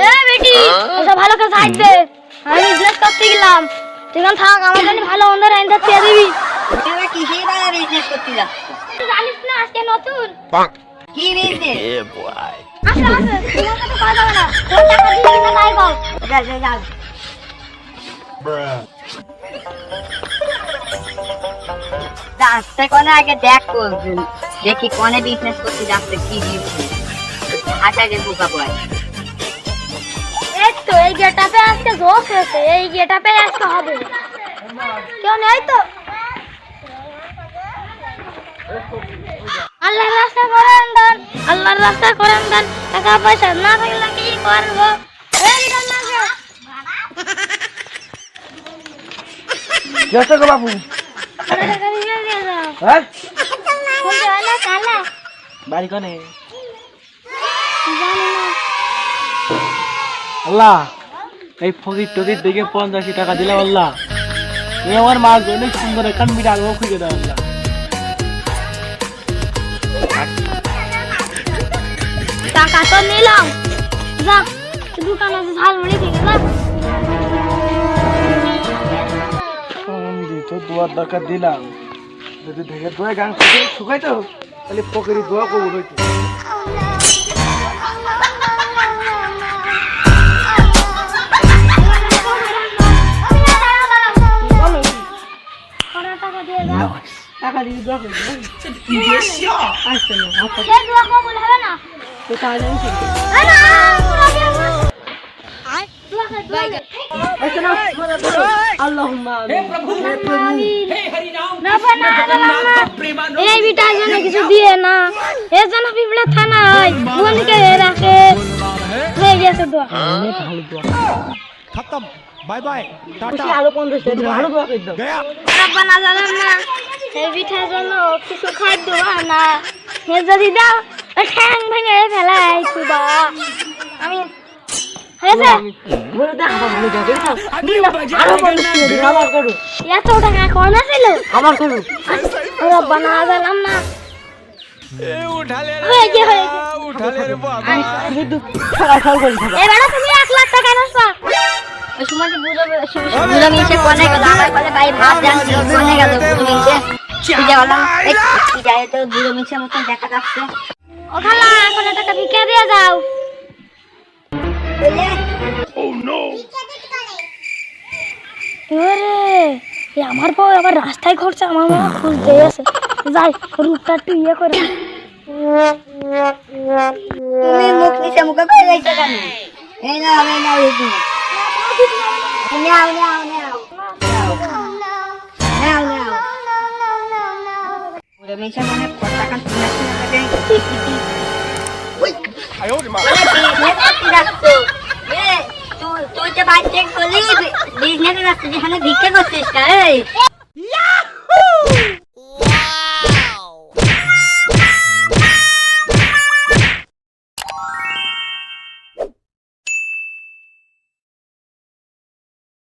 এ বেটি এসব ভালো কাজ আসবে আমি বিজনেস করতে গেলাম তুই এখন থাক আমার জন্য ভালো অন্ধার আইনটা দিয়ে দিবি তুমি কিসের বারে বিজনেস করতে যাচ্ছ? তুই জানিস না আজকে নতুন কি বিজনেস? আসলে তোমার সাথে কথা যাবে না তোর টাকা দিবি না তাই বল যাও যাচ্ছে কোনে আগে দেখ করবেন দেখি কোনে বিজনেস করতে যাচ্ছে কি বিজনেস হাঁটাকে বোকা বয় এই তো এই গেটাপে আজকে জোশ হয়েছে এই গেটাপে আজকে হবে কেউ নেই তো আল্লাহর রাস্তা করেন দেন আল্লাহর রাস্তা করেন দেন টাকা পয়সা না থাকলে কি করবো এই রান্না যত গো বাবু হ্যাঁ বাড়ি কনে আল্লাহ এই ফকির টকির দেখে 85 টাকা দিলাম আল্লাহ এই আমার মা অনেক সুন্দর কান মিটা আলো খুঁজে দাও আল্লাহ টাকা তো নিলাম যা দোকান আছে ঝালমুড়ি খেয়ে যা তো 2 টাকা দিলাম যদি দেখে দোয়া গান শুকাই তো তাহলে ফকিরি দোয়া করবো হইতো টাকা দিয়ে দোয়া করবো আসতে না এই দোয়া কবুল হবে না তো তাহলে এই বিটার জন্য কিছু দিয়ে না এর জন্য পিঁপড়া থানা হয় বোনকে রাখে হয়ে গেছে দোয়া खत्म बाय बाय टाटा আরো 50 ভালো দোয়া করে দাও রাব্বানা জালামনা এই বিটার জন্য কিছু খাদ্য না হে যদি দাও ঠ্যাং ভেঙে ফেলাই খুদা আমি হয়েছে বলে দে আমার ভালো জায়গা দাও আরো 50 আমার করো এত টাকা কোন ছিল আমার করো রাব্বানা জালামনা उठा ले হয়ে গেছে उठा ले रे बाबा শুধু টাকা খাও করে থাকো এবারে তুমি 1 লাখ টাকা নাও ওই সময় বুড়ো মিশে কোনে গেল আমার বলে ভাই ভাত জানছি কোনে গেল বুড়ো মিশে কি বললাম কি যায় তো বুড়ো মিশে মতন দেখা যাচ্ছে ও খালা এখন টাকা ভিক্ষা দিয়ে যাও ওরে এই আমার বউ আবার রাস্তায় ঘুরছে আমার মা খুঁজতে আছে যাই রূপটা একটু ইয়ে করে তুমি মুখ নিচে মুখে করে যাইছো কেন এই না আমি না এই তুমি নাও নাও নাও নাও নাও বুড়ো মিশে মানে টাকা তুলে তুলে ওই 哎呦我的妈 তুই তো বাইরে করলি বিজনেস রাস্তা যেখানে ভিক্ষে করছিস এই